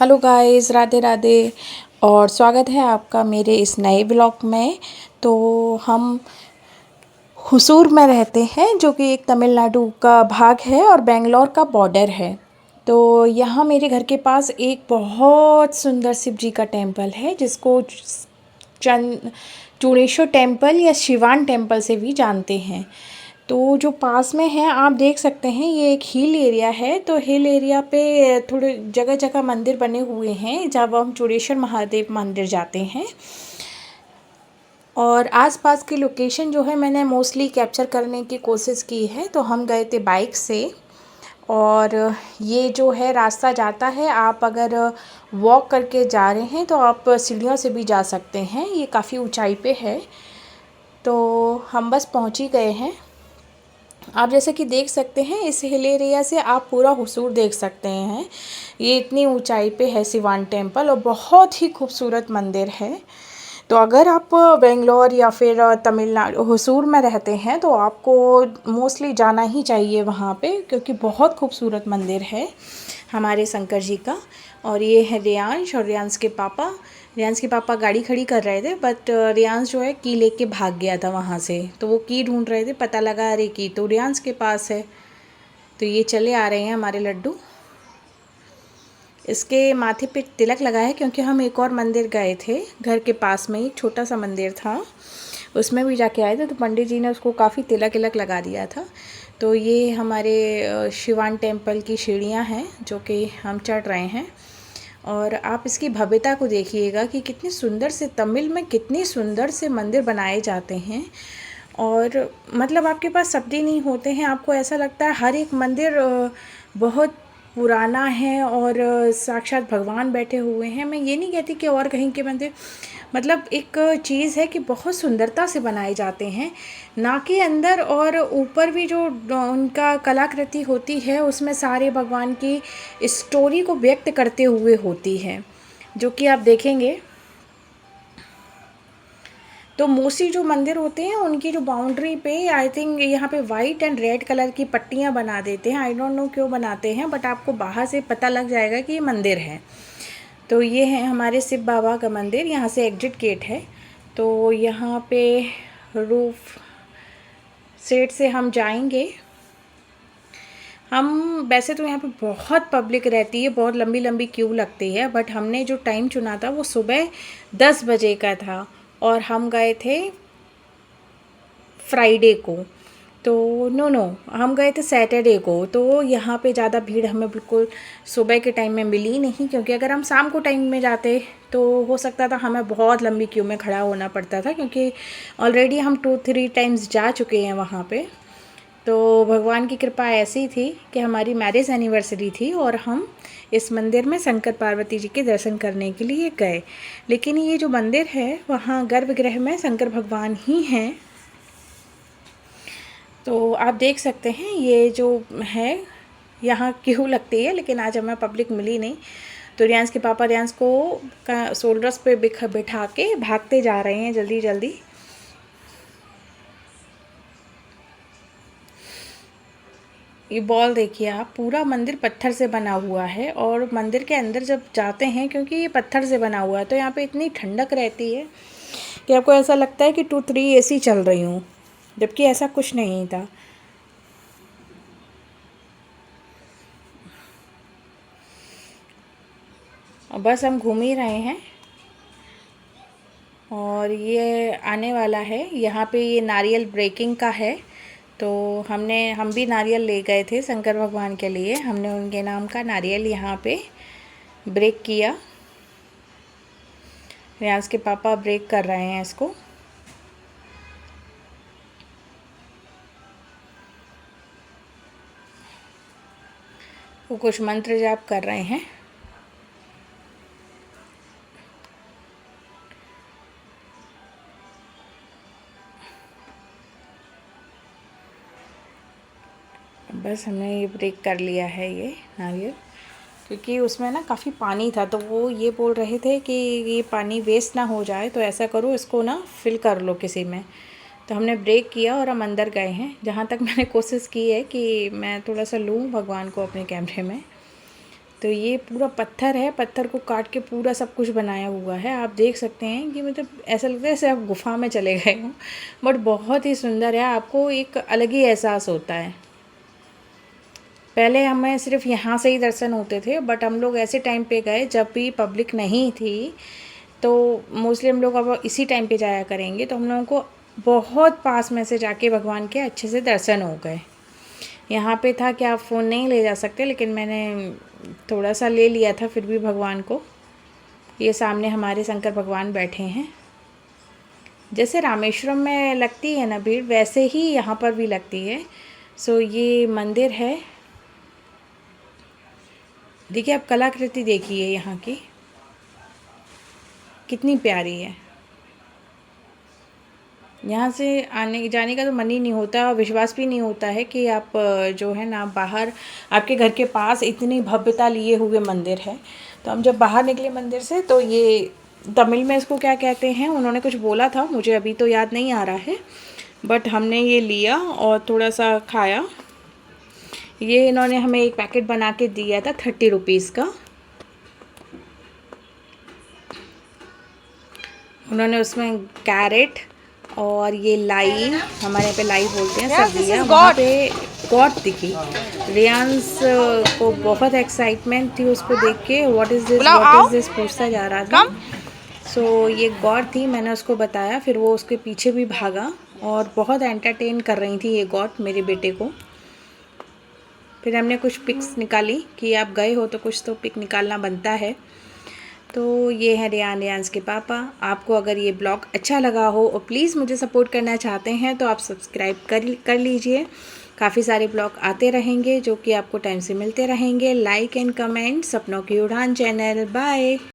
Hello guys, Radhe Radhe. और स्वागत है आपका मेरे इस नए ब्लॉग में। तो हम हुसूर में रहते हैं, जो कि एक तमिलनाडु का भाग है और बेंगलोर का बॉर्डर है। तो यहाँ मेरे घर के पास एक बहुत सुंदर शिव जी का टेम्पल है, जिसको चन चूड़ेश्वर टेम्पल या शिवान टेम्पल से भी जानते हैं। तो जो पास में है आप देख सकते हैं, ये एक हिल एरिया है। तो हिल एरिया पे थोड़े जगह जगह मंदिर बने हुए हैं, जब हम चूड़ेश्वर महादेव मंदिर जाते हैं। और आसपास की लोकेशन जो है मैंने मोस्टली कैप्चर करने की कोशिश की है। तो हम गए थे बाइक से, और ये जो है रास्ता जाता है, आप अगर वॉक करके जा रहे हैं तो आप सीढ़ियों से भी जा सकते हैं। ये काफ़ी ऊंचाई पे है। तो हम बस पहुंच ही गए हैं। आप जैसे कि देख सकते हैं, इस हिल एरिया से आप पूरा हुसूर देख सकते हैं। ये इतनी ऊंचाई पे है शिवान टेम्पल, और बहुत ही खूबसूरत मंदिर है। तो अगर आप बेंगलोर या फिर तमिलनाडु हुसूर में रहते हैं तो आपको मोस्टली जाना ही चाहिए वहाँ पे, क्योंकि बहुत खूबसूरत मंदिर है हमारे शंकर जी का। और ये है रियांश और रियांश के पापा गाड़ी खड़ी कर रहे थे, बट रियांश जो है की लेके भाग गया था वहाँ से। तो वो की ढूंढ रहे थे, पता लगा अरे की तो रियांश के पास है। तो ये चले आ रहे हैं हमारे लड्डू। इसके माथे पे तिलक लगा है, क्योंकि हम एक और मंदिर गए थे घर के पास में ही, छोटा सा मंदिर था, उसमें भी जाके आए थे। तो पंडित जी ने उसको काफ़ी तिलक तिलक लगा दिया था। तो ये हमारे शिवान टेम्पल की सीढ़ियाँ हैं, जो कि हम चढ़ रहे हैं। और आप इसकी भव्यता को देखिएगा कि कितनी सुंदर से, तमिल में कितनी सुंदर से मंदिर बनाए जाते हैं। और मतलब आपके पास शब्द ही नहीं होते हैं, आपको ऐसा लगता है हर एक मंदिर बहुत पुराना है और साक्षात भगवान बैठे हुए हैं। मैं ये नहीं कहती कि और कहीं के मंदिर, मतलब एक चीज़ है कि बहुत सुंदरता से बनाए जाते हैं, ना कि अंदर और ऊपर भी जो उनका कलाकृति होती है, उसमें सारे भगवान की स्टोरी को व्यक्त करते हुए होती है, जो कि आप देखेंगे। तो मोस्टली जो मंदिर होते हैं उनकी जो बाउंड्री पे आई थिंक यहाँ पे वाइट एंड रेड कलर की पट्टियाँ बना देते हैं। आई डोंट नो क्यों बनाते हैं, बट आपको बाहर से पता लग जाएगा कि ये मंदिर है। तो ये है हमारे शिव बाबा का मंदिर, यहाँ से एग्जिट गेट है। तो यहाँ पे रूफ सेट से हम जाएंगे। हम वैसे तो यहाँ पे बहुत पब्लिक रहती है, बहुत लंबी लंबी क्यू लगती है, बट हमने जो टाइम चुना था वो सुबह 10 बजे का था, और हम गए थे फ्राइडे को। तो नो हम गए थे सैटरडे को। तो यहाँ पे ज़्यादा भीड़ हमें बिल्कुल सुबह के टाइम में मिली नहीं, क्योंकि अगर हम शाम को टाइम में जाते तो हो सकता था हमें बहुत लंबी क्यू में खड़ा होना पड़ता था, क्योंकि ऑलरेडी हम 2-3 टाइम्स जा चुके हैं वहाँ पे। तो भगवान की कृपा ऐसी थी कि हमारी मैरिज एनिवर्सरी थी, और हम इस मंदिर में शंकर पार्वती जी के दर्शन करने के लिए गए। लेकिन ये जो मंदिर है, वहाँ गर्भगृह में शंकर भगवान ही हैं। तो आप देख सकते हैं ये जो है, यहाँ क्यों लगती है, लेकिन आज हमें पब्लिक मिली नहीं। तो रियांश के पापा रियांश को शोल्डर्स पे बिठा के भागते जा रहे हैं जल्दी जल्दी। ये बॉल देखिए आप, पूरा मंदिर पत्थर से बना हुआ है, और मंदिर के अंदर जब जाते हैं, क्योंकि ये पत्थर से बना हुआ है, तो यहाँ पे इतनी ठंडक रहती है कि आपको ऐसा लगता है कि 2-3 एसी चल रही हूँ, जबकि ऐसा कुछ नहीं था। और बस हम घूम ही रहे हैं, और ये आने वाला है। यहाँ पे ये नारियल ब्रेकिंग का है। तो हम भी नारियल ले गए थे शंकर भगवान के लिए। हमने उनके नाम का नारियल यहाँ पे ब्रेक किया। रियांश के पापा ब्रेक कर रहे हैं इसको। वो कुछ मंत्र जाप कर रहे हैं। बस हमने ये ब्रेक कर लिया है ये नारियल, क्योंकि उसमें ना काफ़ी पानी था। तो वो ये बोल रहे थे कि ये पानी वेस्ट ना हो जाए, तो ऐसा करो इसको ना फिल कर लो किसी में। तो हमने ब्रेक किया और हम अंदर गए हैं। जहाँ तक मैंने कोशिश की है कि मैं थोड़ा सा लूँ भगवान को अपने कैमरे में। तो ये पूरा पत्थर है, पत्थर को काट के पूरा सब कुछ बनाया हुआ है। आप देख सकते हैं कि मतलब ऐसा लगता है जैसे आप गुफ़ा में चले गए हों, बट बहुत ही सुंदर है, आपको एक अलग ही एहसास होता है। पहले हमें सिर्फ यहाँ से ही दर्शन होते थे, बट हम लोग ऐसे टाइम पे गए जब भी पब्लिक नहीं थी, तो मोस्टली हम लोग अब इसी टाइम पे जाया करेंगे, तो हम लोगों को बहुत पास में से जाके भगवान के अच्छे से दर्शन हो गए। यहाँ पे था कि आप फ़ोन नहीं ले जा सकते, लेकिन मैंने थोड़ा सा ले लिया था फिर भी भगवान को। ये सामने हमारे शंकर भगवान बैठे हैं। जैसे रामेश्वरम में लगती है ना भीड़, वैसे ही यहाँ पर भी लगती है। सो ये मंदिर है, देखिए आप कलाकृति देखिए यहाँ की कितनी प्यारी है। यहाँ से आने जाने का तो मन ही नहीं होता, विश्वास भी नहीं होता है कि आप जो है ना बाहर, आपके घर के पास इतनी भव्यता लिए हुए मंदिर है। तो हम जब बाहर निकले मंदिर से, तो ये तमिल में इसको क्या कहते हैं, उन्होंने कुछ बोला था, मुझे अभी तो याद नहीं आ रहा है, बट हमने ये लिया और थोड़ा सा खाया। ये इन्होंने हमें एक पैकेट बना के दिया था 30 रुपीज़ का। उन्होंने उसमें कैरेट और ये लाई, हमारे यहाँ पे लाई बोलते हैं, सब दिया। वहाँ पे गॉड दिखी। रियांस को बहुत एक्साइटमेंट थी उसको देख के, व्हाट इज़ दिस पूछता जा रहा था। सो ये गॉड थी, मैंने उसको बताया, फिर वो उसके पीछे भी भागा और बहुत एंटरटेन कर रही थी ये गॉड मेरे बेटे को। फिर हमने कुछ पिक्स निकाली कि आप गए हो तो कुछ तो पिक निकालना बनता है। तो ये है रियांस के पापा। आपको अगर ये ब्लॉग अच्छा लगा हो और प्लीज़ मुझे सपोर्ट करना चाहते हैं तो आप सब्सक्राइब कर लीजिए। काफ़ी सारे ब्लॉग आते रहेंगे जो कि आपको टाइम से मिलते रहेंगे। लाइक एंड कमेंट सपनों की उड़ान चैनल। बाय।